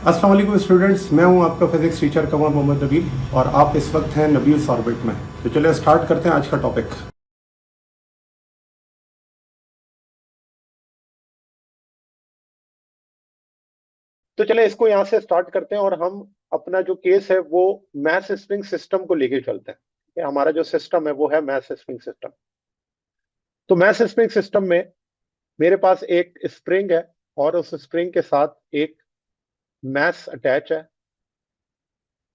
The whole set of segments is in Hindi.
अस्सलाम वालेकुम स्टूडेंट्स, मैं हूं आपका फिजिक्स टीचर कमर मोहम्मद नबील और आप इस वक्त हैं नबील्स ऑर्बिट में। तो चलिए स्टार्ट करते हैं आज का टॉपिक। तो चलिए इसको यहाँ से स्टार्ट करते हैं और हम अपना जो केस है वो मैस स्प्रिंग सिस्टम को लेके चलते हैं। हमारा जो सिस्टम है वो है मैस स्प्रिंग सिस्टम। तो मैस स्प्रिंग सिस्टम में मेरे पास एक स्प्रिंग है और उस स्प्रिंग के साथ एक मैस अटैच है।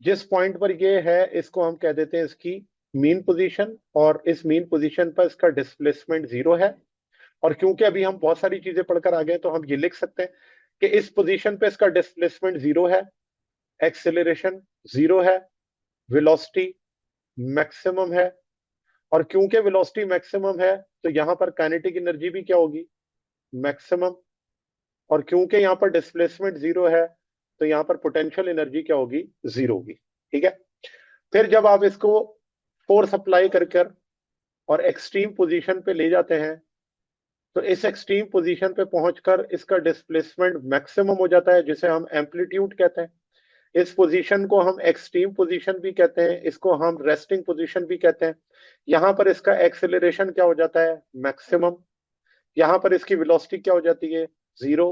जिस पॉइंट पर ये है इसको हम कह देते हैं इसकी मीन पोजीशन, और इस मीन पोजीशन पर इसका डिस्प्लेसमेंट जीरो है। और क्योंकि अभी हम बहुत सारी चीजें पढ़कर आ गए तो हम ये लिख सकते हैं कि इस पोजीशन पे इसका डिस्प्लेसमेंट जीरो है, एक्सेलरेशन जीरो है, वेलोसिटी मैक्सिमम है। और क्योंकि वेलोसिटी मैक्सिमम है तो यहां पर काइनेटिक एनर्जी भी क्या होगी, मैक्सिमम। और क्योंकि यहाँ पर डिस्प्लेसमेंट जीरो है तो यहाँ पर पोटेंशियल एनर्जी क्या होगी, जीरो होगी। ठीक है। फिर जब आप इसको फोर्स अप्लाई कर कर और एक्सट्रीम पोजीशन पे ले जाते हैं तो इस एक्सट्रीम पोजीशन पे पहुंचकर इसका डिस्प्लेसमेंट मैक्सिमम हो जाता है, जिसे हम एम्पलीट्यूड कहते हैं। इस पोजीशन को हम एक्सट्रीम पोजीशन भी कहते हैं, इसको हम रेस्टिंग पोजीशन भी कहते हैं। यहां पर इसका एक्सेलरेशन क्या हो जाता है, मैक्सिमम। यहां पर इसकी वेलोसिटी क्या हो जाती है, जीरो।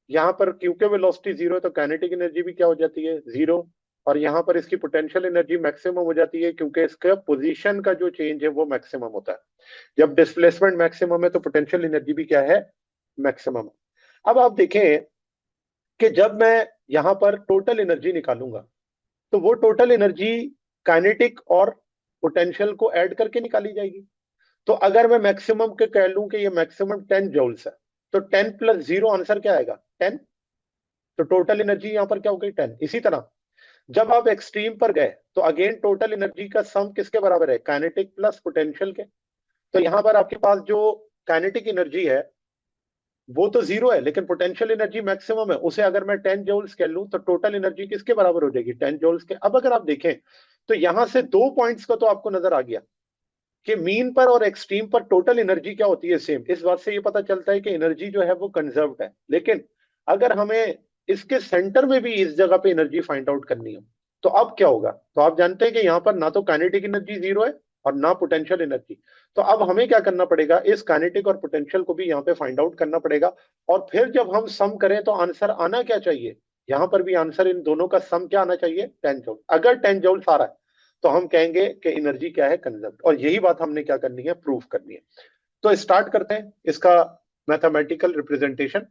यहां पर क्योंकि वेलोसिटी जीरो है तो काइनेटिक एनर्जी भी क्या हो जाती है, जीरो। और यहां पर इसकी पोटेंशियल एनर्जी मैक्सिमम हो जाती है क्योंकि इसका पोजीशन का जो चेंज है वो मैक्सिमम होता है। जब डिस्प्लेसमेंट मैक्सिमम है तो पोटेंशियल एनर्जी भी क्या है, मैक्सिमम। अब आप देखें कि जब मैं यहां पर टोटल एनर्जी निकालूंगा तो वो टोटल एनर्जी काइनेटिक और पोटेंशियल को ऐड करके निकाली जाएगी। तो अगर मैं मैक्सिमम के कह लूं कि ये मैक्सिमम 10 जूल्स है तो 10 प्लस जीरो आंसर क्या आएगा, 10। तो टोटल एनर्जी यहां पर क्या हो गई, 10। इसी तरह जब आप एक्सट्रीम पर गए तो अगेन टोटल एनर्जी का सम किसके बराबर है, काइनेटिक प्लस पोटेंशियल के। तो यहां पर आपके पास जो काइनेटिक एनर्जी है वो तो जीरो है लेकिन पोटेंशियल एनर्जी मैक्सिमम है, उसे अगर मैं 10 जूल्स कह लूं तो टोटल एनर्जी किसके बराबर हो जाएगी, 10 जूल्स के। अब अगर आप देखें तो यहां से दो पॉइंट्स का तो आपको नजर आ गया कि मीन पर और एक्सट्रीम पर टोटल एनर्जी क्या होती है, सेम। इस बात से ये पता चलता है कि एनर्जी जो है वो कंजर्व्ड है। लेकिन अगर हमें इसके सेंटर में भी इस जगह पे एनर्जी फाइंड आउट करनी हो तो अब क्या होगा, तो आप जानते हैं कि यहाँ पर ना तो काइनेटिक एनर्जी जीरो है और ना पोटेंशियल एनर्जी। तो अब हमें क्या करना पड़ेगा, इस काइनेटिक और पोटेंशियल को भी यहाँ पे फाइंड आउट करना पड़ेगा। और फिर जब हम सम करें तो आंसर आना क्या चाहिए, यहाँ पर भी आंसर इन दोनों का सम क्या आना चाहिए, 10 जूल। अगर 10 जूल आ रहा है तो हम कहेंगे कि एनर्जी क्या है, कंजर्व्ड। और यही बात हमने क्या करनी है, प्रूफ करनी है। तो स्टार्ट करते हैं इसका मैथमेटिकल रिप्रेजेंटेशन।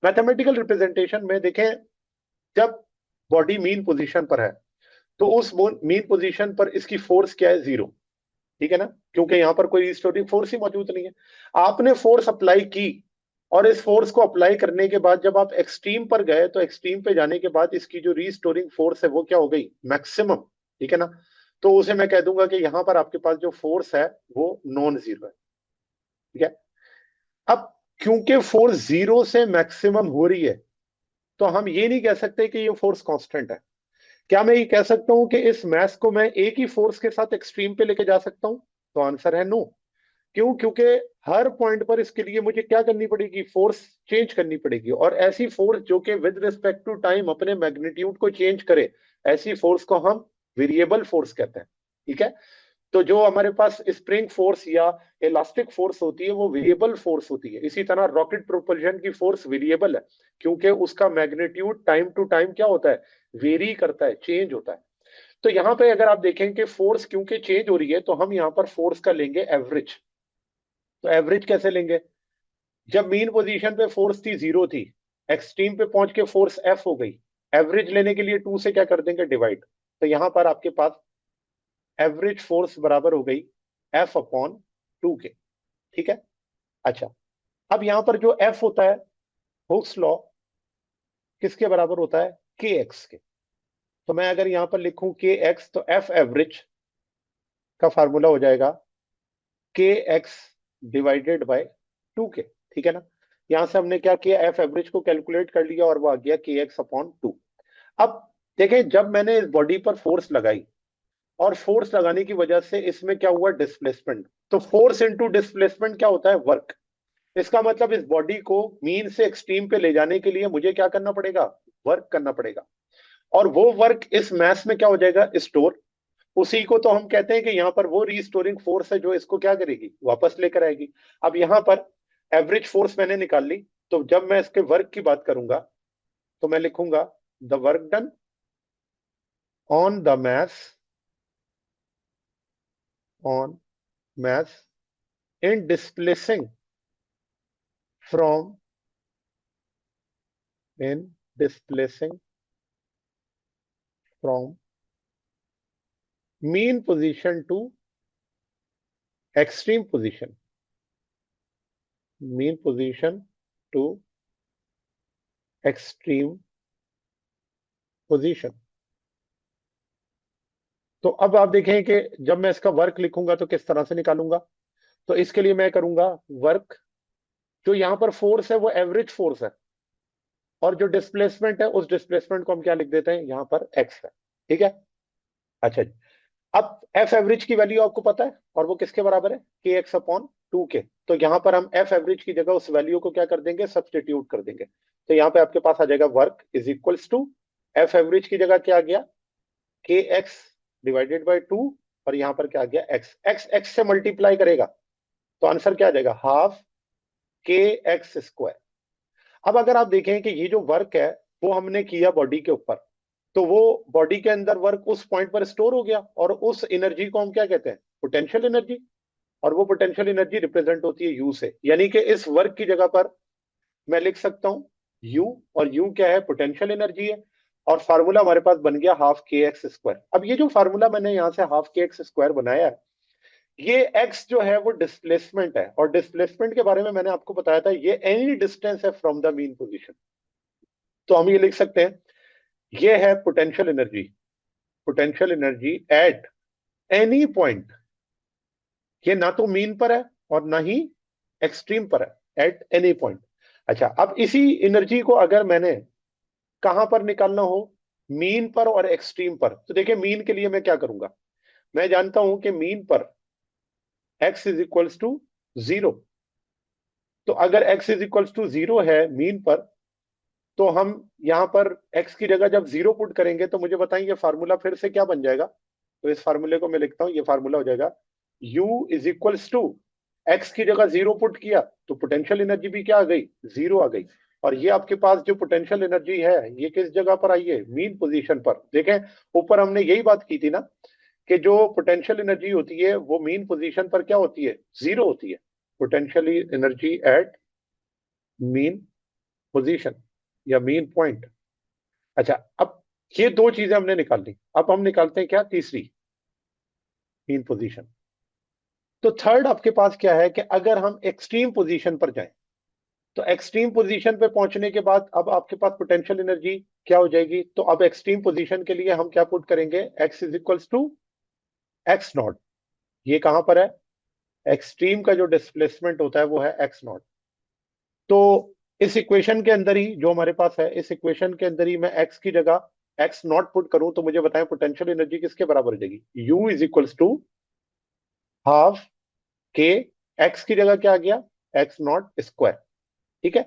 मैथमेटिकल रिप्रेजेंटेशन में देखें, जब बॉडी मीन पोजीशन पर है तो उस मीन पोजीशन पर इसकी फोर्स क्या है, जीरो। ठीक है ना, क्योंकि यहां पर कोई रिस्टोरिंग फोर्स ही मौजूद नहीं है। आपने फोर्स अप्लाई की और इस फोर्स को अप्लाई करने के बाद जब आप एक्सट्रीम पर गए तो एक्सट्रीम पे जाने के बाद इसकी जो रिस्टोरिंग फोर्स है वो क्या हो गई, मैक्सिमम। ठीक है ना। तो उसे मैं कह दूंगा कि यहां पर आपके पास जो फोर्स है वो नॉन जीरो है। ठीक है। अब क्योंकि फोर्स जीरो से मैक्सिमम हो रही है तो हम ये नहीं कह सकते कि ये फोर्स कांस्टेंट है। क्या मैं ये कह सकता हूं कि इस मैस को मैं एक ही फोर्स के साथ एक्सट्रीम पे लेके जा सकता हूं, तो आंसर है नो। क्यों, क्योंकि हर पॉइंट पर इसके लिए मुझे क्या करनी पड़ेगी, फोर्स चेंज करनी पड़ेगी। और ऐसी फोर्स जो कि विद रिस्पेक्ट टू टाइम अपने मैग्नीट्यूड को चेंज करे, ऐसी फोर्स को हम वेरिएबल फोर्स कहते हैं। ठीक है। तो जो हमारे पास स्प्रिंग फोर्स या इलास्टिक फोर्स होती है वो वेरिएबल फोर्स होती है। इसी तरह रॉकेट प्रोपल्शन की फोर्स वेरिएबल है क्योंकि उसका मैग्नीट्यूड टाइम टू टाइम क्या होता है, वेरी करता है, चेंज होता है। तो यहाँ पे अगर आप देखें कि फोर्स क्योंकि चेंज हो रही है तो हम यहाँ पर फोर्स का लेंगे एवरेज। तो एवरेज कैसे लेंगे, जब मीन पोजीशन पे फोर्स थी जीरो थी, एक्सट्रीम पे पहुंच के फोर्स एफ हो गई, एवरेज लेने के लिए टू से क्या कर देंगे, डिवाइड। तो यहां पर आपके पास एवरेज फोर्स बराबर हो गई एफ अपॉन टू के। ठीक है। अच्छा, अब यहां पर जो एफ होता है, हुक्स लॉ किसके बराबर होता है, के एक्स के। तो मैं अगर यहां पर लिखूं के एक्स तो एफ एवरेज का फार्मूला हो जाएगा के एक्स डिवाइडेड बाय टू के। ठीक है ना। यहां से हमने क्या किया, एफ एवरेज को कैलकुलेट कर लिया और वो आ गया के एक्स अपॉन टू। अब देखें, जब मैंने इस बॉडी पर फोर्स लगाई और फोर्स लगाने की वजह से इसमें क्या हुआ, डिस्प्लेसमेंट। तो फोर्स इनटू डिस्प्लेसमेंट क्या होता है, वर्क। इसका मतलब इस बॉडी को मीन से एक्सट्रीम पे ले जाने के लिए मुझे क्या करना पड़ेगा, वर्क करना पड़ेगा, और वो वर्क इस मैस में क्या हो जाएगा, स्टोर। उसी को तो हम कहते हैं कि यहाँ पर वो रीस्टोरिंग फोर्स है जो इसको क्या करेगी, वापस लेकर आएगी। अब यहाँ पर एवरेज फोर्स मैंने निकाल ली, तो जब मैं इसके वर्क की बात करूंगा तो मैं लिखूंगा the work done on the mass, on mass in displacing from, in displacing from mean position to extreme position, mean position to extreme position। तो अब आप देखें कि जब मैं इसका वर्क लिखूंगा तो किस तरह से निकालूंगा। तो इसके लिए मैं करूंगा वर्क, जो यहां पर फोर्स है वो एवरेज फोर्स है, और जो डिस्प्लेसमेंट है उस डिस्प्लेसमेंट को हम क्या लिख देते हैं, यहां पर एक्स है। ठीक है, अच्छा जी। अब एफ एवरेज की वैल्यू आपको पता है, और वो किसके बराबर है, के एक्स अपॉन टू के। तो यहां पर हम एफ एवरेज की जगह उस वैल्यू को क्या कर देंगे, सब्सटीट्यूट कर देंगे। तो यहाँ पे आपके पास आ जाएगा work is equals to, F average की जगह क्या आ गया, के एक्स डिवाइडेड बाई टू, और यहाँ पर क्या आ गया, एक्स। एक्स एक्स से मल्टीप्लाई करेगा तो आंसर क्या आ जाएगा, हाफ के एक्स स्क्वायर। अब अगर आप देखें कि ये जो वर्क है वो हमने किया बॉडी के ऊपर, तो वो बॉडी के अंदर वर्क उस पॉइंट पर स्टोर हो गया, और उस एनर्जी को हम क्या कहते हैं, पोटेंशियल एनर्जी। और वो पोटेंशियल एनर्जी रिप्रेजेंट होती है यू से, यानी कि इस वर्क की जगह पर मैं लिख सकता हूं यू, और यू क्या है, पोटेंशियल एनर्जी है। और फार्मूला हमारे पास बन गया हाफ के एक्स स्क्वायर। अब ये जो फार्मूला मैंने यहां से हाफ के एक्स स्क्वायर बनाया है, ये एक्स जो है वो डिस्प्लेसमेंट है, और डिस्प्लेसमेंट के बारे में मैंने आपको बताया था, ये एनी डिस्टेंस है फ्रॉम द मीन पोजीशन। तो हम ये लिख सकते हैं, ये है potential energy, potential energy at any point. ये ना तो मीन पर है और ना ही एक्सट्रीम पर है, एट एनी पॉइंट। अच्छा, अब इसी एनर्जी को अगर मैंने कहां पर निकालना हो, मीन पर और एक्सट्रीम पर, तो देखिए मीन के लिए मैं क्या करूंगा, मैं जानता हूं कि मीन पर x is equals to zero. तो अगर x is equals to zero है मीन पर, तो हम यहां पर x की जगह जब जीरो पुट करेंगे तो मुझे बताएंगे फार्मूला फिर से क्या बन जाएगा। तो इस फार्मूले को मैं लिखता हूं, ये फार्मूला हो जाएगा u is equals to, x की जगह जीरो पुट किया तो पोटेंशियल एनर्जी भी क्या आ गई, जीरो आ गई। और ये आपके पास जो पोटेंशियल एनर्जी है ये किस जगह पर आई है, मीन पोजीशन पर। देखें ऊपर हमने यही बात की थी ना, कि जो पोटेंशियल एनर्जी होती है वो मीन पोजीशन पर क्या होती है, जीरो होती है। Potential energy at mean position या मीन पॉइंट। अच्छा, अब ये दो चीजें हमने निकाल ली, अब हम निकालते हैं क्या, तीसरी, मीन पोजीशन। तो थर्ड आपके पास क्या है कि अगर हम एक्सट्रीम पोजीशन पर जाएं, तो एक्सट्रीम पोजीशन पे पहुंचने के बाद अब आपके पास पोटेंशियल एनर्जी क्या हो जाएगी। तो अब एक्सट्रीम पोजीशन के लिए हम क्या पुट करेंगे, x is equals to x not. ये कहां पर है, एक्सट्रीम का जो डिस्प्लेसमेंट होता है वो है एक्स नॉट। तो इस इक्वेशन के अंदर ही जो हमारे पास है, इस इक्वेशन के अंदर ही मैं x की जगह एक्स नॉट पुट करूं तो मुझे बताएं पोटेंशियल एनर्जी किसके बराबर हो जाएगी, u is equals to half के, एक्स की जगह क्या आ गया, एक्स नॉट स्क्वायर। ठीक है,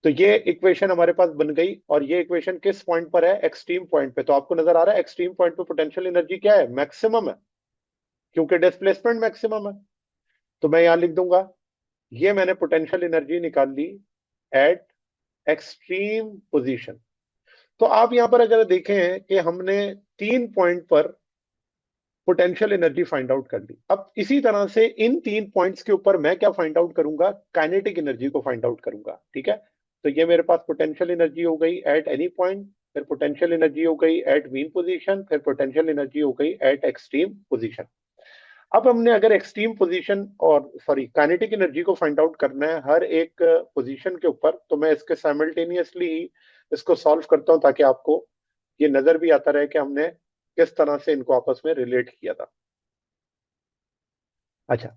तो ये इक्वेशन हमारे पास बन गई, और ये इक्वेशन किस पॉइंट पर है, एक्सट्रीम पॉइंट पे। तो आपको नजर आ रहा है एक्सट्रीम पॉइंट पे पोटेंशियल एनर्जी क्या है, मैक्सिमम है, क्योंकि डिस्प्लेसमेंट मैक्सिमम है। तो मैं यहां लिख दूंगा, ये मैंने पोटेंशियल एनर्जी निकाल ली एट एक्सट्रीम पोजीशन। तो आप यहां पर अगर देखें कि हमने 3 पॉइंट पर पोटेंशियल एनर्जी फाइंड आउट कर ली। अब इसी तरह से इन 3 पॉइंट्स के ऊपर मैं क्या फाइंड आउट करूंगा, काइनेटिक एनर्जी को फाइंड आउट करूंगा। ठीक है, तो ये मेरे पास पोटेंशियल एनर्जी हो गई एट एनी पॉइंट, फिर पोटेंशियल एनर्जी हो गई एट मीन पोजीशन, फिर पोटेंशियल एनर्जी हो गई एट एक्सट्रीम पोजीशन। अब हमने अगर एक्सट्रीम पोजीशन और सॉरी काइनेटिक एनर्जी को फाइंड आउट करना है हर एक पोजीशन के ऊपर, तो मैं इसके साइमल्टेनियसली इसको सॉल्व करता हूं, ताकि आपको ये नजर भी आता रहे कि हमने किस तरह से इनको आपस में रिलेट किया था। अच्छा,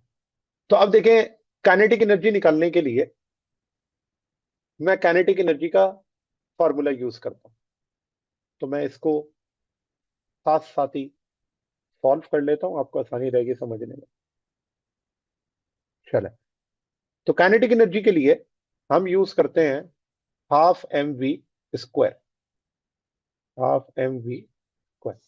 तो अब देखें, काइनेटिक एनर्जी निकालने के लिए मैं काइनेटिक एनर्जी का फॉर्मूला यूज करता हूं। तो मैं इसको साथ साथ ही सॉल्व कर लेता हूं, आपको आसानी रहेगी समझने में। चले, तो काइनेटिक एनर्जी के लिए हम यूज करते हैं half m v square. Half m v square.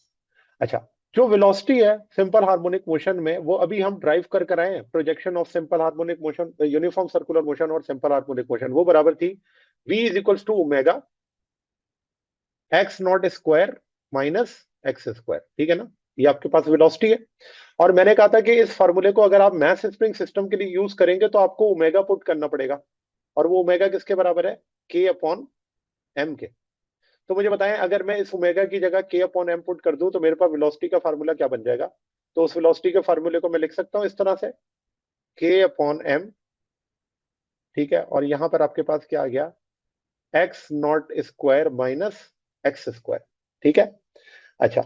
अच्छा, जो वेलोसिटी है सिंपल हार्मोनिक मोशन में, वो अभी हम ड्राइव कर आए हैं, projection of simple harmonic motion, uniform circular motion और सिंपल हार्मोनिक मोशन, वो बराबर थी v is equals to omega x not square minus x square. ठीक है ना, ये आपके पास वेलोसिटी है। और मैंने कहा था कि इस फॉर्मूले को अगर आप मैथ स्प्रिंग सिस्टम के लिए यूज करेंगे तो आपको ओमेगा पुट करना पड़ेगा, और वो ओमेगा किसके बराबर है, के अपॉन एम के। तो मुझे बताएं, अगर मैं इस ओमेगा की जगह के अपॉन एम पुट कर दूं तो मेरे पास वेलोसिटी का फार्मूला क्या बन जाएगा। तो उस वेलोसिटी के फार्मूले को मैं लिख सकता हूं इस तरह से, के अपॉन एम। ठीक है, और यहां पर आपके पास क्या आ गया, x not square minus x square. ठीक है। अच्छा,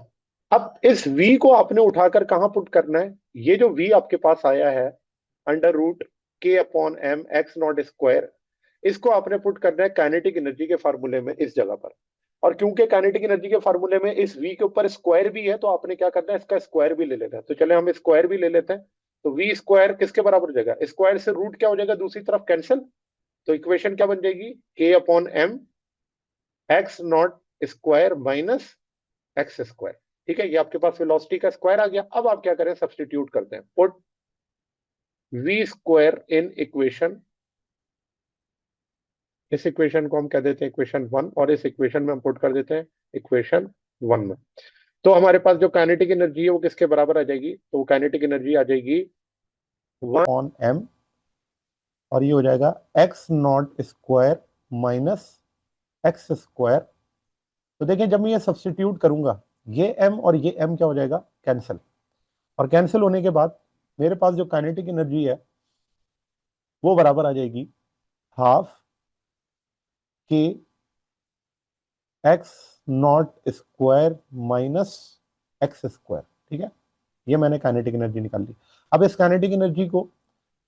अब इस v को आपने उठाकर कहां पुट करना है, ये जो v आपके पास आया है under root k upon m x not square, इसको आपने पुट करना है काइनेटिक एनर्जी के फार्मूले में इस जगह पर। और क्योंकि काइनेटिक एनर्जी के फार्मूले में इस v के ऊपर स्क्वायर भी है, तो आपने क्या करना है, इसका स्क्वायर भी ले लेना है। तो चले हम स्क्वायर भी ले लेते हैं। तो v स्क्वायर किसके बराबर हो जाएगा, स्क्वायर से रूट क्या हो जाएगा दूसरी तरफ कैंसिल। तो इक्वेशन क्या बन जाएगी, k upon m x not square minus x square. ठीक है, ये आपके पास वेलोसिटी का स्क्वायर आ गया। अब आप क्या करें, सब्स्टिट्यूट करते हैं, put v square in equation, इस इक्वेशन को हम कह देते हैं इक्वेशन वन, और इस इक्वेशन में हम पुट कर देते हैं इक्वेशन वन में। तो हमारे पास जो काइनेटिक एनर्जी है वो किसके बराबर आ जाएगी, तो वो काइनेटिक एनर्जी आ जाएगी वन ऑन एम, और ये हो जाएगा x not square minus x square. तो देखिए, जब मैं ये सब्स्टिट्यूट करूंगा, ये m और ये m क्या हो जाएगा, कैंसिल। और कैंसिल होने के बाद मेरे पास जो काइनेटिक एनर्जी है वो बराबर आ जाएगी हाफ के x not square minus x square. ठीक है, ये मैंने काइनेटिक एनर्जी निकाल ली। अब इस काइनेटिक एनर्जी को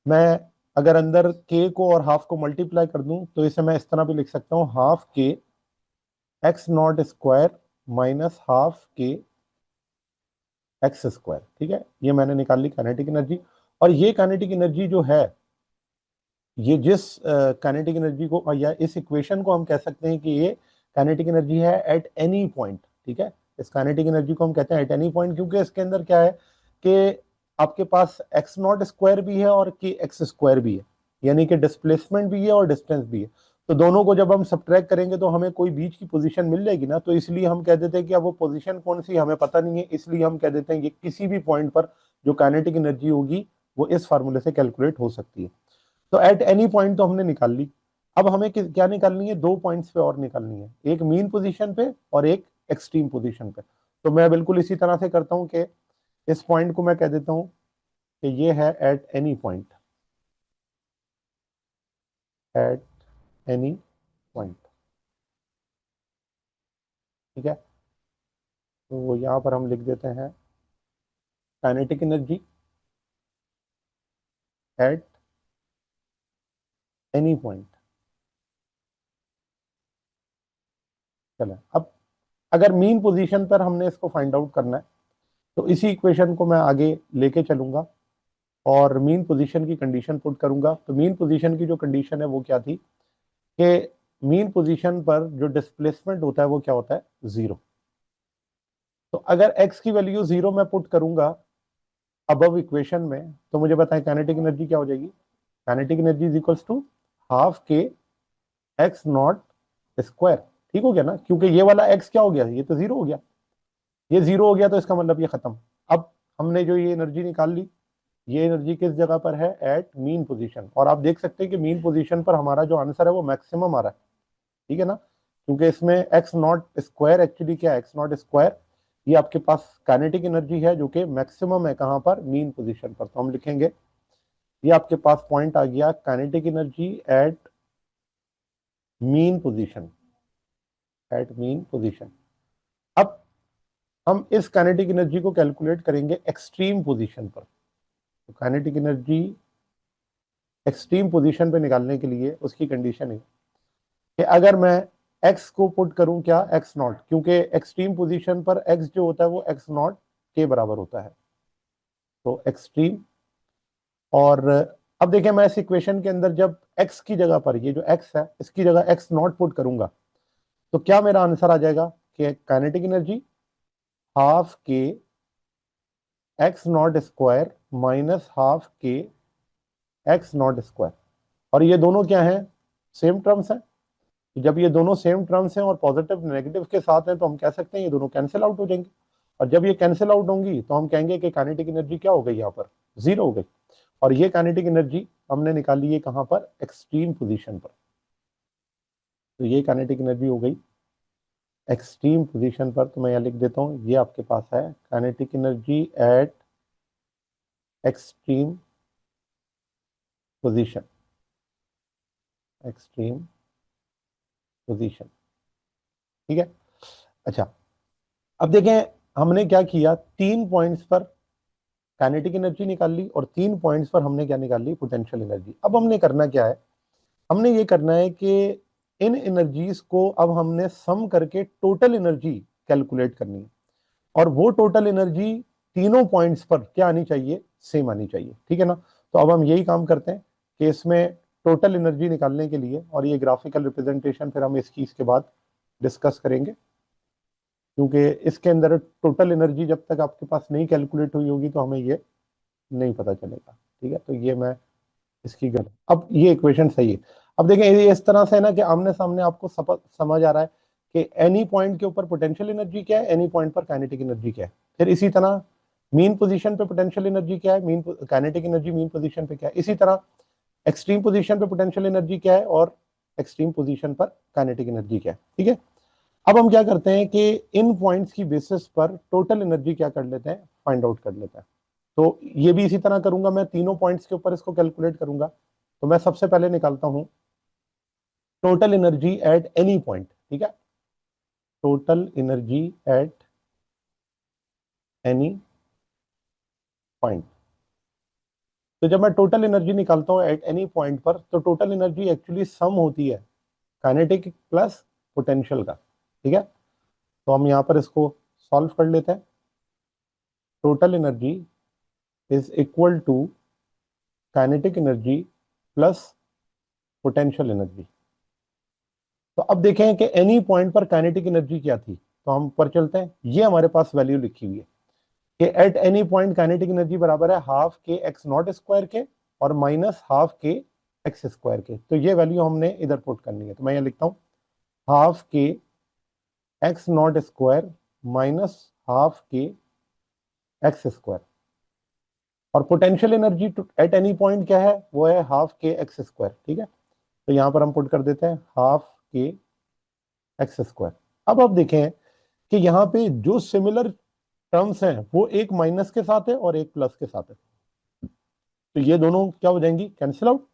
मैं अगर अंदर के को और हाफ को मल्टीप्लाई कर दूं तो इसे मैं इस तरह भी लिख सकता हूं, हाफ के x not square minus half के एक्स स्क्वायर। ठीक है, ये मैंने निकाल ली काइनेटिक एनर्जी। और ये काइनेटिक एनर्जी जो है, ये जिस काइनेटिक एनर्जी को, या इस इक्वेशन को हम कह सकते हैं कि ये काइनेटिक एनर्जी है एट एनी पॉइंट। ठीक है, इस काइनेटिक एनर्जी को हम कहते हैं एट एनी पॉइंट, क्योंकि इसके अंदर क्या है कि आपके पास एक्स नॉट स्क्वायर भी है और के एक्स स्क्वायर भी है, यानी कि डिस्प्लेसमेंट भी है और डिस्टेंस भी है। तो दोनों को जब हम सब्ट्रैक्ट करेंगे तो हमें कोई बीच की पोजीशन मिल जाएगी ना, तो इसलिए हम कह देते हैं कि अब वो पोजीशन कौन सी हमें पता नहीं है, इसलिए हम कह देते हैं कि किसी भी पॉइंट पर जो काइनेटिक एनर्जी होगी वो इस फार्मूले से कैलकुलेट हो सकती है। तो एट एनी पॉइंट तो हमने निकाल ली। अब हमें क्या निकालनी है, दो पॉइंट्स पे और निकालनी है, एक मीन पोजीशन पे और एक एक्सट्रीम पोजीशन पे। तो मैं बिल्कुल इसी तरह से करता हूं कि इस पॉइंट को मैं कह देता हूं कि ये है at any point, at any point. ठीक है, तो यहां पर हम लिख देते हैं kinetic energy at any point. चले, अब अगर मीन पोजीशन पर हमने इसको फाइंड आउट करना है तो इसी इक्वेशन को मैं आगे लेके चलूंगा और मीन पोजीशन की कंडीशन पुट करूंगा। तो मीन पोजीशन की जो कंडीशन है वो क्या थी कि मीन पोजीशन पर जो डिस्प्लेसमेंट होता है वो क्या होता है, जीरो। तो अगर x की वैल्यू जीरो मैं पुट करूंगा अबव इक्वेशन में, तो मुझे बताएं काइनेटिक एनर्जी क्या हो जाएगी। Kinetic energy is equals to half के एक्स नॉट स्क्वायर। ठीक हो गया ना, क्योंकि ये वाला x क्या हो गया, ये तो जीरो हो गया। ये जीरो हो गया तो इसका मतलब ये खत्म। अब हमने जो ये एनर्जी निकाल ली, ये एनर्जी किस जगह पर है, एट मीन पोजीशन। और आप देख सकते हैं कि मीन पोजीशन पर हमारा जो आंसर है वो मैक्सिमम आ रहा है। ठीक है ना, क्योंकि इसमें एक्स नॉट स्क्वायर एक्चुअली क्या है, एक्स नॉट स्क्वायर ये आपके पास काइनेटिक एनर्जी है जो कि मैक्सिमम है कहां पर, मीन पोजीशन पर। तो हम लिखेंगे ये आपके पास पॉइंट आ गया kinetic energy at mean position, at mean position. अब हम इस काइनेटिक एनर्जी को कैलकुलेट करेंगे एक्सट्रीम पोजीशन पर। तो काइनेटिक एनर्जी एक्सट्रीम पोजीशन पे निकालने के लिए उसकी कंडीशन है कि अगर मैं x को पुट करूं क्या, x नॉट, क्योंकि एक्सट्रीम पोजीशन पर x जो होता है वो x नॉट के बराबर होता है। तो एक्सट्रीम, और अब देखिए मैं इस इक्वेशन के अंदर जब x की जगह पर, ये जो x है इसकी जगह x नॉट पुट करूंगा तो क्या मेरा आंसर आ जाएगा कि काइनेटिक एनर्जी हाफ के x not square minus half के एक्स नॉट स्क्वायर, और ये दोनों क्या है, सेम टर्म्स हैं। जब ये दोनों सेम टर्म्स हैं और पॉजिटिव नेगेटिव के साथ हैं तो हम कह सकते हैं ये दोनों कैंसिल आउट हो जाएंगे, और जब ये कैंसिल आउट होंगी तो हम कहेंगे कि काइनेटिक एनर्जी क्या हो गई, यहाँ पर जीरो हो गई। और ये काइनेटिक एनर्जी हमने निकाली है कहाँ पर, एक्सट्रीम पोजीशन पर। तो ये काइनेटिक एनर्जी हो गई एक्सट्रीम पोजीशन पर। तो मैं यहाँ लिख देता हूँ, ये आपके पास है kinetic energy eight extreme position, extreme position, ठीक है। अच्छा, अब देखें हमने क्या किया, 3 पॉइंट्स पर काइनेटिक एनर्जी निकाल ली और 3 पॉइंट्स पर हमने क्या निकाल ली, पोटेंशियल एनर्जी। अब हमने करना क्या है, हमने ये करना है कि इन एनर्जीज को अब हमने सम करके टोटल एनर्जी कैलकुलेट करनी है, और वो टोटल एनर्जी तीनों पॉइंट्स पर क्या आनी चाहिए, सेम आनी चाहिए, ठीक है ना। तो अब हम यही काम करते हैं कि इसमें टोटल एनर्जी निकालने के लिए, और ये ग्राफिकल रिप्रेजेंटेशन फिर हम इसकी इसके बाद डिस्कस करेंगे, क्योंकि इसके अंदर टोटल एनर्जी जब तक आपके पास नहीं कैलकुलेट हुई होगी तो हमें ये नहीं पता चलेगा, ठीक है। तो ये मैं इसकी गल, अब ये इक्वेशन सही है। अब देखें ये इस तरह से है ना कि आमने सामने आपको समझ आ रहा है कि एनी पॉइंट के ऊपर पोटेंशियल एनर्जी क्या है, एनी पॉइंट पर काइनेटिक एनर्जी क्या है। फिर इसी तरह मीन पोजीशन पे पोटेंशियल एनर्जी क्या है, mean kinetic energy mean position पे क्या है। इसी तरह एक्सट्रीम पोजीशन पे पोटेंशियल एनर्जी क्या है और एक्सट्रीम पोजीशन पर काइनेटिक एनर्जी क्या है, ठीक है। अब हम क्या करते हैं कि इन पॉइंट्स की बेसिस पर टोटल एनर्जी क्या कर लेते हैं, फाइंड आउट कर लेते हैं। तो ये भी इसी तरह करूंगा, मैं तीनों पॉइंट्स के ऊपर इसको कैलकुलेट करूंगा। तो मैं सबसे पहले निकालता हूं total energy at any point, ठीक है, total energy at any point. तो जब मैं टोटल एनर्जी निकालता हूं एट एनी पॉइंट पर, तो टोटल एनर्जी एक्चुअली सम होती है काइनेटिक प्लस पोटेंशियल का, ठीक है। तो हम यहां पर इसको सॉल्व कर लेते हैं। Total energy is equal to kinetic energy plus potential energy. तो अब देखें कि एनी पॉइंट पर काइनेटिक एनर्जी क्या थी, तो हम पर चलते हैं, ये हमारे पास वैल्यू लिखी हुई है कि at any point kinetic energy बराबर है हाफ के एक्स नॉट स्क्वायर के और माइनस हाफ के एक्स स्क्वायर के। तो ये वैल्यू हमने इधर पुट करनी है। तो मैं ये लिखता हूं हाफ के x not square minus half के एक्स स्क्वायर, और potential energy at any point क्या है, वो है हाफ के एक्स स्क्वायर, ठीक है। तो यहां पर हम पुट कर देते हैं हाफ के एक्स स्क्वायर। अब आप देखें कि यहाँ पे जो सिमिलर टर्म्स हैं वो एक माइनस के साथ है और एक प्लस के साथ है, तो ये दोनों क्या हो जाएंगी, कैंसिल आउट,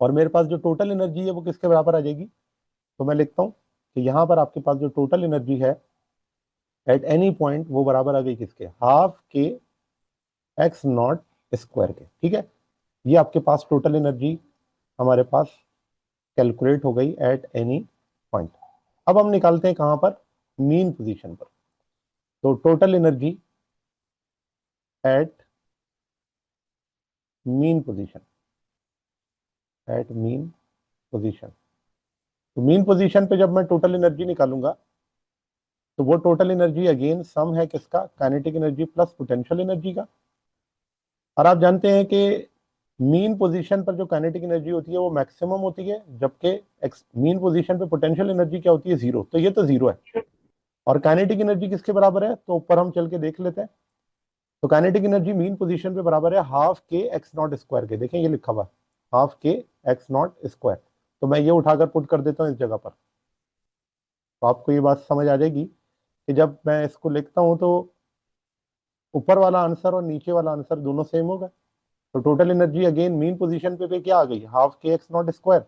और मेरे पास जो टोटल एनर्जी है वो किसके बराबर आ जाएगी। तो मैं लिखता हूं कि यहाँ पर आपके पास जो टोटल एनर्जी है एट एनी पॉइंट वो बराबर आ गई किसके, हाफ के एक्स नॉट स्क्वायर के, ठीक है। ये आपके पास टोटल एनर्जी हमारे पास कैलकुलेट हो गई एट एनी पॉइंट। अब हम निकालते हैं कहां पर, मीन पोजीशन पर। तो total energy at mean position, at mean position. तो मीन पोजीशन पे जब मैं टोटल एनर्जी निकालूंगा तो वो टोटल एनर्जी अगेन सम है किसका, kinetic energy plus potential energy का। और आप जानते हैं कि मीन पोजीशन पर जो काइनेटिक एनर्जी होती है वो मैक्सिमम होती है, जबकि मीन पोजीशन पे पोटेंशियल एनर्जी क्या होती है, जीरो। तो ये तो जीरो है, और काइनेटिक एनर्जी किसके बराबर है, तो ऊपर हम चल के देख लेते हैं। तो काइनेटिक एनर्जी मीन पोजीशन पे बराबर है हाफ के एक्स नॉट स्क्वायर के, देखें ये लिखा हुआ है हाफ के एक्स नॉट स्क्वायर। तो मैं ये उठाकर पुट कर देता हूँ इस जगह पर, तो आपको ये बात समझ आ जाएगी कि जब मैं इसको लिखता हूँ तो ऊपर वाला आंसर और नीचे वाला आंसर दोनों सेम होगा। तो total energy again mean position पे क्या आ गई, हाफ के एक्स नॉट स्क्वायर।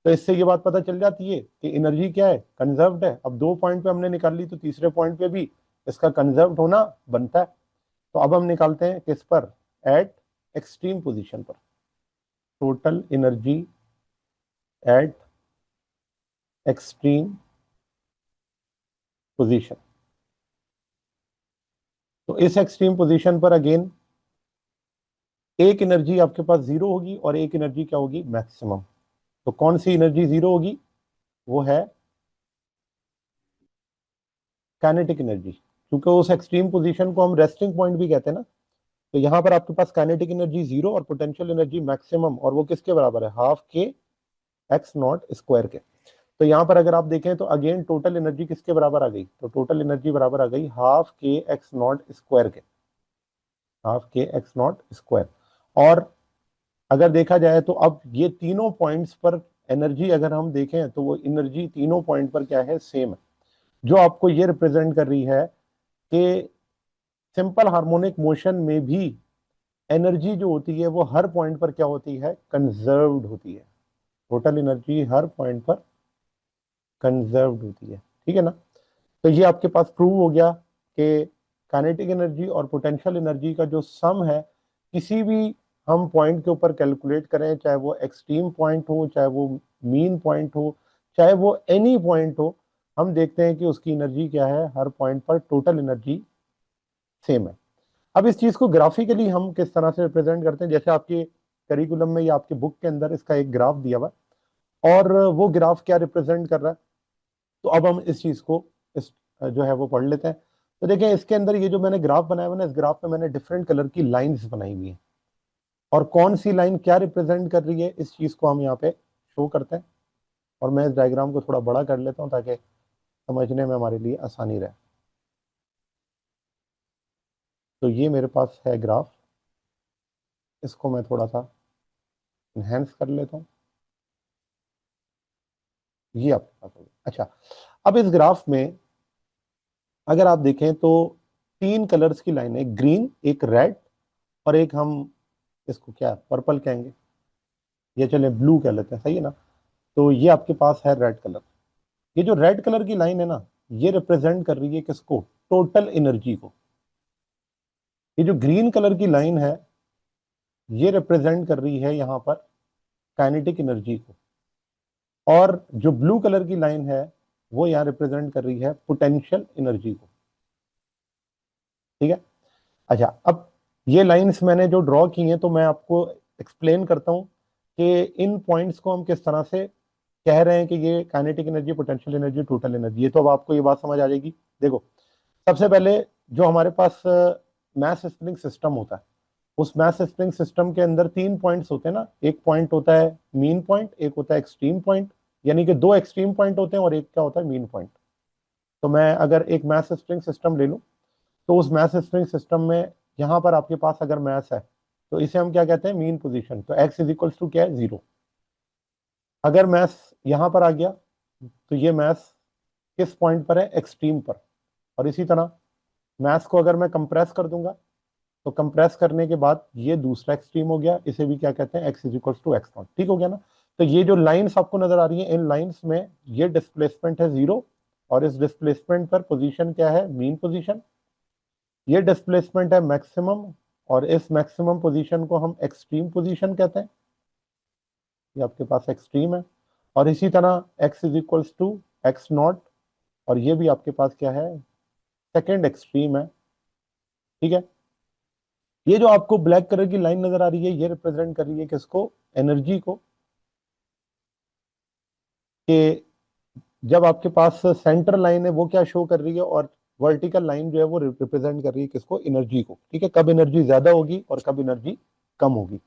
तो इससे ये बात पता चल जाती है कि एनर्जी क्या है, कंजर्व्ड है। अब 2 पॉइंट पे हमने निकाल ली तो तीसरे पॉइंट पे भी इसका कंजर्व्ड होना बनता है। तो अब हम निकालते हैं किस पर, एट एक्सट्रीम पोजीशन पर, total energy eight extreme position. तो इस एक्सट्रीम पोजीशन पर अगेन एक एनर्जी आपके पास जीरो होगी और एक एनर्जी क्या होगी, मैक्सिमम। तो कौन सी एनर्जी जीरो होगी, वो है काइनेटिक एनर्जी, क्योंकि उस एक्सट्रीम पोजीशन को हम रेस्टिंग पॉइंट भी कहते हैं ना। तो यहाँ पर आपके पास काइनेटिक एनर्जी जीरो और पोटेंशियल एनर्जी मैक्सिमम, और वो किसके बराबर है, हाफ के एक्स नॉट स्क्वायर के। तो यहाँ पर अगर आप देखें तो अगेन टोटल एनर्जी किसके बराबर आ गई, तो टोटल एनर्जी बराबर आ गई हाफ के एक्स नॉट स्क्वायर के, हाफ के एक्स नॉट स्क्वायर। और अगर देखा जाए तो अब ये तीनों पॉइंट्स पर एनर्जी अगर हम देखें तो वो एनर्जी तीनों पॉइंट पर क्या है, सेम है, जो आपको ये रिप्रेजेंट कर रही है कि सिंपल हार्मोनिक मोशन में भी एनर्जी जो होती है वो हर पॉइंट पर क्या होती है, कंजर्व्ड होती है। टोटल एनर्जी हर पॉइंट पर कंजर्व्ड होती है, ठीक है ना। तो ये आपके पास प्रूव हो गया कि काइनेटिक एनर्जी और पोटेंशियल एनर्जी का जो सम है, किसी भी हम पॉइंट के ऊपर कैलकुलेट करें, चाहे वो एक्सट्रीम पॉइंट हो, चाहे वो मीन पॉइंट हो, चाहे वो एनी पॉइंट हो, हम देखते हैं कि उसकी एनर्जी क्या है, हर पॉइंट पर टोटल एनर्जी सेम है। अब इस चीज को ग्राफिकली हम किस तरह से रिप्रेजेंट करते हैं, जैसे आपके करिकुलम में या आपके बुक के अंदर इसका एक ग्राफ दिया हुआ है, और वो ग्राफ क्या रिप्रेजेंट कर रहा है। तो अब हम इस चीज को इस जो है वो पढ़ लेते हैं। तो देखें इसके अंदर ये जो मैंने ग्राफ बनाया हुआ ना, इस ग्राफ में मैंने डिफरेंट कलर की लाइंस बनाई हुई हैं, और कौन सी लाइन क्या रिप्रेजेंट कर रही है इस चीज को हम यहाँ पे शो करते हैं। और मैं इस डायग्राम को थोड़ा बड़ा कर लेता हूँ ताकि समझने में हमारे लिए आसानी रहे। तो ये मेरे पास है ग्राफ, इसको मैं थोड़ा सा इनहेंस कर लेता हूँ। ये आपके पास हो गया। अच्छा, अब इस ग्राफ में अगर आप देखें तो तीन कलर्स की लाइन है, ग्रीन, एक रेड, और एक हम इसको क्या पर्पल कहेंगे, ये चले ब्लू कह लेते हैं, सही है ना। तो ये आपके पास है रेड कलर। ये जो रेड कलर की लाइन है ना, ये रिप्रेजेंट कर रही है किसको, टोटल एनर्जी को। ये जो ग्रीन कलर की लाइन है, ये रिप्रेजेंट कर रही है यहां पर काइनेटिक एनर्जी को। और जो ब्लू कलर की लाइन है, वो यहाँ रिप्रेजेंट कर रही है पोटेंशियल एनर्जी को, ठीक है। अच्छा, अब ये लाइंस मैंने जो ड्रॉ की हैं, तो मैं आपको एक्सप्लेन करता हूं कि इन पॉइंट्स को हम किस तरह से कह रहे हैं कि ये kinetic energy, potential energy, total energy. ये तो अब आपको ये बात समझ आ जाएगी। देखो, सबसे पहले जो हमारे पास मैस स्प्रिंग सिस्टम होता है, उस मैस स्प्रिंग सिस्टम के अंदर तीन पॉइंट्स होते हैं ना। एक पॉइंट होता है मीन पॉइंट, एक होता है एक्सट्रीम पॉइंट, यानी कि दो एक्सट्रीम पॉइंट होते हैं, और एक क्या होता है, मीन पॉइंट। तो मैं अगर एक मैस स्प्रिंग सिस्टम ले लूं, तो उस मैस स्प्रिंग सिस्टम में यहाँ पर आपके पास अगर मैस है, तो इसे हम क्या कहते हैं, मीन पोजीशन। तो एक्स इज इक्वल्स टू क्या है, जीरो। अगर मैस यहाँ पर आ गया, तो ये मैस किस पॉइंट पर है, एक्सट्रीम पर। और इसी तरह मैस को अगर मैं कंप्रेस कर दूंगा, तो कंप्रेस करने के बाद ये दूसरा एक्सट्रीम हो गया, इसे भी क्या कहते हैं, x is equals to x not, ठीक हो गया ना। तो ये जो लाइंस आपको नजर आ रही है, इन लाइंस में ये डिस्प्लेसमेंट है जीरो, और इस डिस्प्लेसमेंट पर पोजीशन क्या है, मीन पोजीशन। ये डिस्प्लेसमेंट है मैक्सिमम, और इस मैक्सिमम पोजीशन को हम एक्सट्रीम पोजीशन कहते हैं। ये आपके पास एक्सट्रीम है। और इसी तरह x is equals to x not, और ये भी आपके पास क्या है, सेकेंड एक्सट्रीम है, ठीक है। ये जो आपको ब्लैक कलर की लाइन नजर आ रही है, ये रिप्रेजेंट कर रही है किसको, एनर्जी को। कि जब आपके पास सेंटर लाइन है वो क्या शो कर रही है, और वर्टिकल लाइन जो है वो रिप्रेजेंट कर रही है किसको, एनर्जी को, ठीक है। कब एनर्जी ज्यादा होगी और कब एनर्जी कम होगी।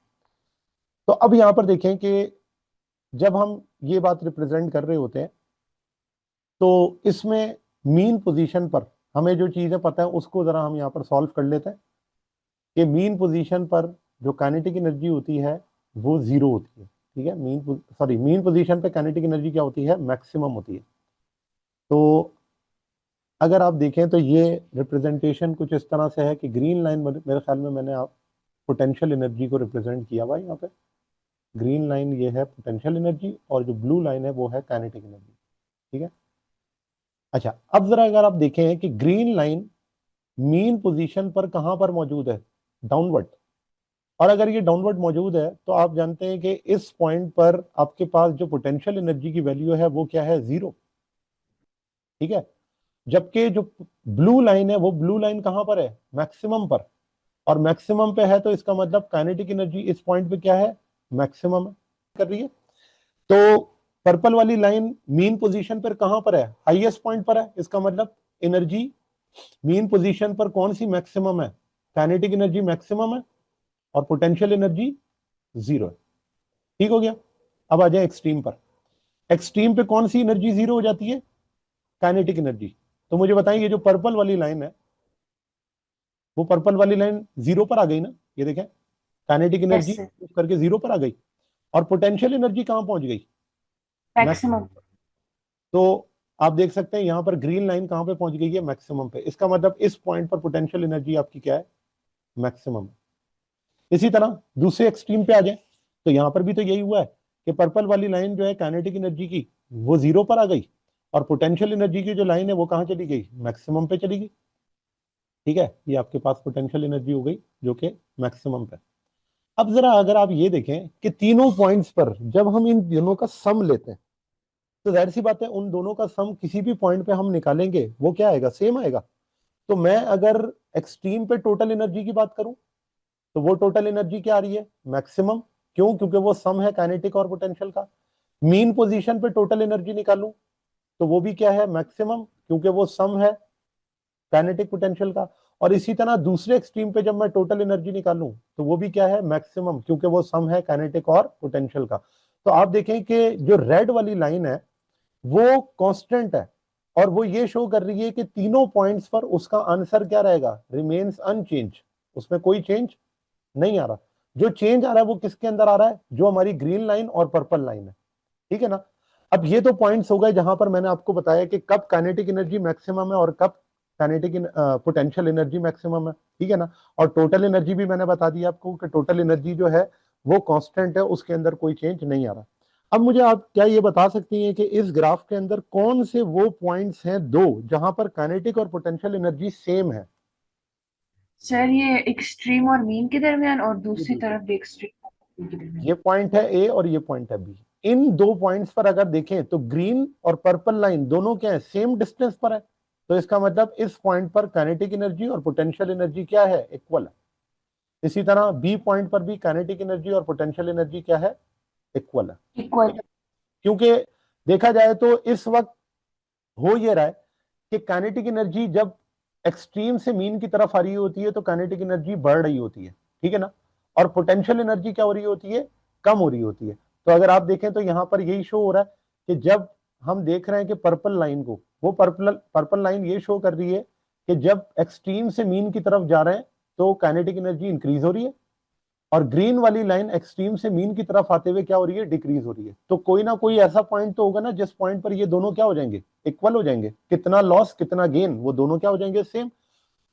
तो अब यहां पर देखें कि जब हम ये बात रिप्रेजेंट कर रहे होते हैं, तो इसमें मीन पोजीशन पर हमें जो चीजें पता है उसको जरा हम यहाँ पर सॉल्व कर लेते हैं। कि मीन पोजीशन पर जो काइनेटिक एनर्जी होती है वो जीरो होती है, ठीक है। मीन पोजीशन पे काइनेटिक एनर्जी क्या होती है, मैक्सिमम होती है। तो अगर आप देखें तो ये रिप्रेजेंटेशन कुछ इस तरह से है कि ग्रीन लाइन, मेरे ख्याल में मैंने आप पोटेंशियल एनर्जी को रिप्रेजेंट किया हुआ है यहाँ पे। ग्रीन लाइन ये है पोटेंशियल एनर्जी, और जो ब्लू लाइन है वो है काइनेटिक एनर्जी, ठीक है। अच्छा, अब जरा अगर आप देखें कि ग्रीन लाइन मीन पोजीशन पर कहां पर मौजूद है, डाउनवर्ड। और अगर ये डाउनवर्ड मौजूद है, तो आप जानते हैं कि इस पॉइंट पर आपके पास जो पोटेंशियल एनर्जी की वैल्यू है वो क्या है, जीरो, ठीक है। जबकि जो ब्लू लाइन है, वो ब्लू लाइन कहां पर है, मैक्सिमम पर। और मैक्सिमम पे है, तो इसका मतलब काइनेटिक एनर्जी इस पॉइंट पे क्या है, मैक्सिमम कर रही है। तो पर्पल वाली लाइन मीन पोजीशन पर कहां पर है, हाईएस्ट पॉइंट पर है, इसका मतलब एनर्जी मीन पोजीशन पर कौन सी मैक्सिमम है? काइनेटिक एनर्जी मैक्सिमम है और पोटेंशियल एनर्जी जीरो है। ठीक हो गया। अब आ जाए एक्सट्रीम पर। एक्सट्रीम पे कौन सी एनर्जी जीरो हो जाती है? Kinetic energy. तो मुझे बताइए, ये जो पर्पल वाली लाइन है, वो पर्पल वाली लाइन जीरो पर आ गई ना? ये देखें, काइनेटिक एनर्जी यस करके जीरो पर आ गई। और पोटेंशियल एनर्जी कहां पहुंच गई? मैक्सिमम। मैक्सिमम। तो आप देख सकते हैं यहां पर ग्रीन लाइन कहां पे पहुंच गई है? मैक्सिमम पे। इसका मतलब इस पॉइंट पर पोटेंशियल एनर्जी आपकी क्या है? मैक्सिमम। इसी तरह दूसरे एक्सट्रीम पे आ जाए तो यहां पर भी तो यही हुआ है कि पर्पल वाली लाइन जो है काइनेटिक एनर्जी की, वो जीरो पर आ गई और पोटेंशियल एनर्जी की जो लाइन है वो कहां चली गई? मैक्सिमम पे चली गई। ठीक है, ये आपके पास पोटेंशियल एनर्जी हो गई जो कि मैक्सिमम पे। अब जरा अगर आप ये देखें कि तीनों पॉइंट्स पर जब हम इन दोनों का सम लेते हैं तो जाहिर सी बात है उन दोनों का सम किसी भी पॉइंट पे हम निकालेंगे वो क्या आएगा? सेम आएगा। तो मैं अगर एक्सट्रीम पे टोटल एनर्जी की बात करूं तो वो टोटल एनर्जी क्या आ रही है? मैक्सिमम। क्यों? क्योंकि वो सम है काइनेटिक और पोटेंशियल का। मीन पोजीशन पे टोटल एनर्जी निकालूं तो वो भी क्या है? मैक्सिमम, क्योंकि वो सम है काइनेटिक पोटेंशियल का। और इसी तरह दूसरे एक्सट्रीम पे जब मैं टोटल एनर्जी निकालूं तो वो भी क्या है? मैक्सिमम, क्योंकि वो सम है काइनेटिक और पोटेंशियल का। तो आप देखें कि जो रेड वाली लाइन है वो कांस्टेंट है और वो ये शो कर रही है कि तीनों पॉइंट्स पर उसका आंसर क्या रहेगा? Remains unchanged. उसमें कोई चेंज नहीं आ रहा। जो चेंज आ रहा है वो किसके अंदर आ रहा है? जो हमारी ग्रीन लाइन और पर्पल लाइन है। ठीक है ना? अब ये तो पॉइंट्स हो गए जहां पर मैंने आपको बताया कि कब काइनेटिक एनर्जी मैक्सिमम है और कब काइनेटिक पोटेंशियल एनर्जी मैक्सिमम है। ठीक है ना? और टोटल एनर्जी भी मैंने बता दी आपको कि टोटल एनर्जी जो है वो कांस्टेंट है, उसके अंदर कोई चेंज नहीं आ रहा। अब मुझे आप क्या ये बता सकती हैं कि इस ग्राफ के अंदर कौन से वो पॉइंट्स हैं दो जहां पर काइनेटिक और पोटेंशियल एनर्जी सेम है? सर, ये एक्सट्रीम और मीन के दरमियान और जी दूसरी बिल्कुल। तरफ भी एक्सट्रीम के ये दरमियान। पॉइंट है ए और ये पॉइंट है बी। इन दो पॉइंट्स पर अगर देखें तो ग्रीन और पर्पल लाइन दोनों क्या है? सेम डिस्टेंस पर है। तो इसका मतलब इस पॉइंट पर काइनेटिक एनर्जी और पोटेंशियल एनर्जी क्या है? इक्वल है। इसी तरह बी पॉइंट पर भी काइनेटिक एनर्जी और पोटेंशियल एनर्जी क्या है? इक्वल है। इक्वल। ठीक है? क्योंकि देखा जाए तो इस वक्त हो ये रहा है कि काइनेटिक एनर्जी जब एक्सट्रीम से मीन की तरफ आ रही होती है तो काइनेटिक एनर्जी बढ़ रही होती है। ठीक है ना? और पोटेंशियल एनर्जी क्या हो रही होती है? कम हो रही होती है। तो अगर आप देखें तो यहां पर यही शो हो रहा है कि जब हम देख रहे हैं कि पर्पल लाइन को, वो पर्पल पर्पल लाइन ये शो कर रही है कि जब एक्सट्रीम से मीन की तरफ जा रहे हैं तो काइनेटिक एनर्जी इंक्रीज हो रही है और ग्रीन वाली लाइन एक्सट्रीम से मीन की तरफ आते हुए क्या हो रही है? डिक्रीज हो रही है। तो कोई ना कोई ऐसा पॉइंट तो होगा ना जिस पॉइंट पर ये दोनों क्या हो जाएंगे? इक्वल हो जाएंगे। कितना लॉस कितना गेन, वो दोनों क्या हो जाएंगे? सेम।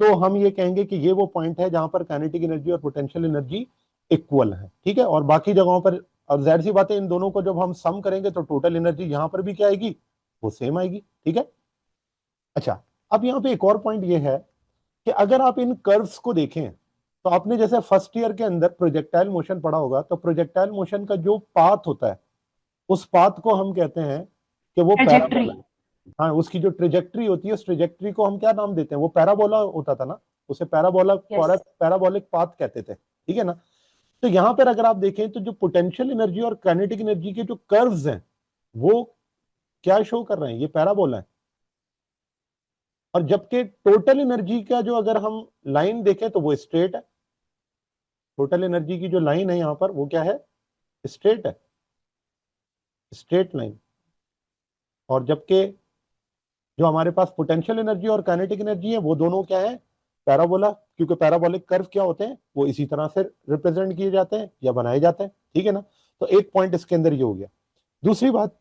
तो हम ये कहेंगे कि ये वो पॉइंट है जहां पर काइनेटिक एनर्जी और पोटेंशियल एनर्जी इक्वल है। ठीक है? और बाकी जगहों पर, और जाहिर सी बात है इन दोनों को जब हम सम करेंगे तो टोटल एनर्जी यहां पर भी क्या आएगी? वो सेम आएगी। ठीक है? अच्छा, अब यहाँ पे एक और पॉइंट ये है कि अगर आप इन कर्व्स को देखें तो आपने जैसे फर्स्ट ईयर के अंदर प्रोजेक्टाइल मोशन पढ़ा होगा, तो प्रोजेक्टाइल मोशन का जो पाथ होता है उस पाथ को हम कहते हैं कि वो ट्रेजेक्ट्री। पैराबोला है। हाँ, उसकी जो ट्रेजेक्ट्री होती है उस ट्रेजेक्ट्री को हम क्या नाम देते हैं? वो पैराबोला होता था ना, उसे पैराबोला यस। पैराबोलिक पाथ कहते थे। ठीक है ना? तो यहां पर अगर आप देखें तो जो पोटेंशियल एनर्जी और काइनेटिक एनर्जी के जो कर्व्स हैं वो क्या शो कर रहे हैं? ये पैराबोला है। और जबकि टोटल एनर्जी का जो अगर हम लाइन देखें तो वो स्ट्रेट है। टोटल एनर्जी की जो लाइन है यहां पर वो क्या है? स्ट्रेट है, स्ट्रेट लाइन। और जबकि जो हमारे पास पोटेंशियल एनर्जी और काइनेटिक एनर्जी है वो दोनों क्या है? पैराबोला। क्योंकि पैराबोलिक कर्व क्या होते हैं? वो इसी तरह से रिप्रेजेंट किए जाते हैं या बनाए जाते हैं। ठीक है ना? तो एक पॉइंट इसके अंदर ये हो गया। दूसरी बात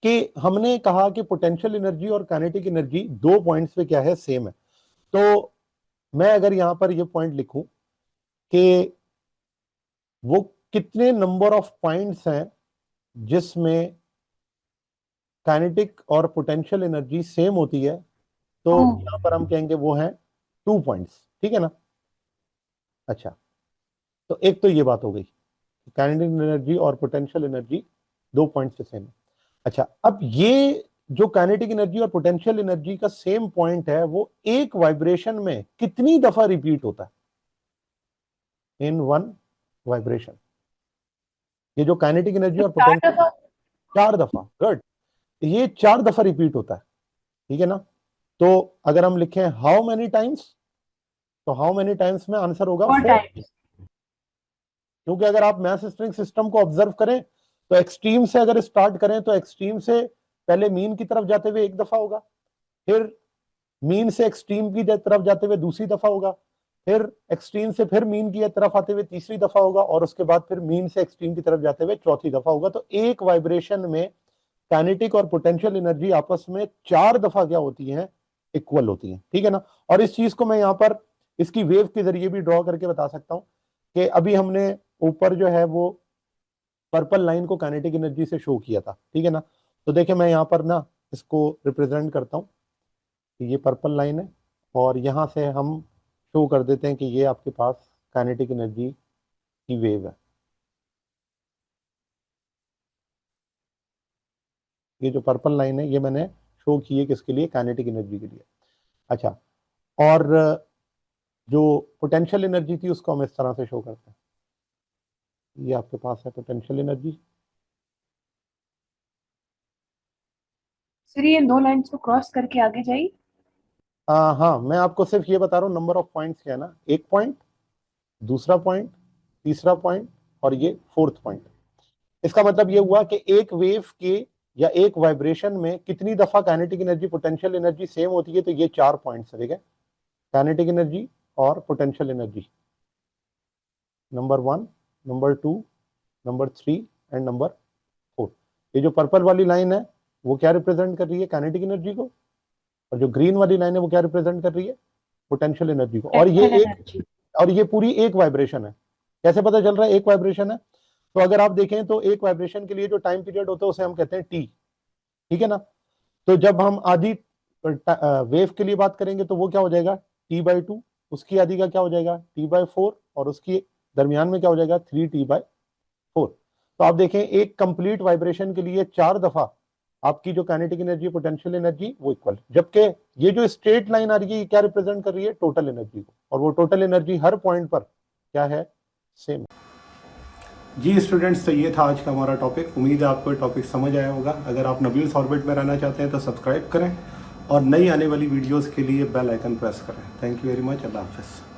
कि हमने कहा कि पोटेंशियल एनर्जी और काइनेटिक एनर्जी दो पॉइंट्स पे क्या है? सेम है। तो मैं अगर यहां पर ये पॉइंट लिखूं कि वो कितने नंबर ऑफ पॉइंट्स हैं जिसमें काइनेटिक और पोटेंशियल एनर्जी सेम होती है, तो टू। यहां पर हम कहेंगे वो है 2 पॉइंट्स। ठीक है ना? अच्छा, तो एक तो ये बात हो गई, काइनेटिक एनर्जी और पोटेंशियल एनर्जी 2 पॉइंट्स पे सेम है। अच्छा, अब ये जो काइनेटिक एनर्जी और पोटेंशियल एनर्जी का सेम पॉइंट है वो एक वाइब्रेशन में कितनी दफा रिपीट होता है? In one vibration. ये जो काइनेटिक एनर्जी और चार पोटेंशियल, दफा। 4 दफा। गुड। ये 4 दफा रिपीट होता है। ठीक है ना? तो अगर हम लिखें हाउ मेनी टाइम्स, तो हाउ मेनी टाइम्स में आंसर होगा 4 4। टाइम्स। क्योंकि अगर आप मैथ स्ट्रिंग सिस्टम को ऑब्जर्व करें तो एक्सट्रीम से अगर स्टार्ट करें तो एक्सट्रीम से पहले मीन की तरफ जाते हुए एक दफा होगा, फिर मीन से एक्सट्रीम की तरफ जाते हुए दूसरी दफा होगा, फिर एक्सट्रीम से फिर मीन की तरफ आते हुए तीसरी दफा होगा, और उसके बाद फिर मीन से एक्सट्रीम की तरफ जाते हुए चौथी दफा होगा। तो एक वाइब्रेशन में काइनेटिक और पोटेंशियल एनर्जी आपस में 4 दफा क्या होती है, इक्वल होती है, ठीक है ना। और इस चीज को मैं यहाँ पर इसकी वेव के जरिए भी ड्रॉ करके बता सकता हूँ कि अभी हमने ऊपर जो है वो पर्पल लाइन को काइनेटिक एनर्जी से शो किया था, ठीक है ना। तो देखिए मैं यहाँ पर ना इसको रिप्रेजेंट करता हूँ, ये पर्पल लाइन है, और यहाँ से हम शो कर देते हैं कि ये आपके पास काइनेटिक एनर्जी की वेव है। ये जो पर्पल लाइन है ये मैंने शो की है किसके लिए, काइनेटिक एनर्जी के लिए। अच्छा, और जो पोटेंशियल एनर्जी थी उसको हम इस तरह से शो करते हैं, ये आपके पास है पोटेंशियल एनर्जी। सर ये 2 लाइंस को क्रॉस करके आगे जाइए। हाँ, मैं आपको सिर्फ ये बता रहा हूँ नंबर ऑफ पॉइंट्स क्या है ना, एक पॉइंट, दूसरा पॉइंट, तीसरा पॉइंट, और ये फोर्थ पॉइंट। इसका मतलब ये हुआ कि एक वेव के या एक वाइब्रेशन में कितनी दफा kinetic energy potential energy same होती है, तो ये 4 पॉइंट्स है, ठीक है। काइनेटिक एनर्जी और potential energy, number 1, number 2, number 3 and number 4। ये जो पर्पल वाली लाइन है वो क्या रिप्रेजेंट कर रही है, काइनेटिक एनर्जी को, और जो ग्रीन वाली लाइन है वो क्या रिप्रेजेंट कर रही है, पोटेंशियल एनर्जी को। Potential energy. और ये पूरी एक वाइब्रेशन है। कैसे पता चल रहा है एक वाइब्रेशन है, तो अगर आप देखें तो एक वाइब्रेशन के लिए जो टाइम पीरियड होता है उसे हम कहते हैं टी, ठीक है ना। तो जब हम आधी वेव के लिए बात करेंगे तो वो क्या हो जाएगा, T/2, उसकी आधी का क्या हो जाएगा, T/4, और उसकी दरमियान में क्या हो जाएगा, 3T/4। तो आप देखें एक कंप्लीट वाइब्रेशन के लिए 4 दफा आपकी जो काइनेटिक एनर्जी पोटेंशियल एनर्जी वो इक्वल, जबकि ये जो स्ट्रेट लाइन आ रही है ये क्या रिप्रेजेंट कर रही है, टोटल एनर्जी को, और वो टोटल एनर्जी हर पॉइंट पर क्या है, सेम। जी स्टूडेंट्स, तो ये था आज का हमारा टॉपिक। उम्मीद है आपको टॉपिक समझ आया होगा। अगर आप नबील्स ऑर्बिट में रहना चाहते हैं तो सब्सक्राइब करें, और नई आने वाली वीडियोस के लिए बेल आइकन प्रेस करें। Thank you very much. Allah हाफिज़।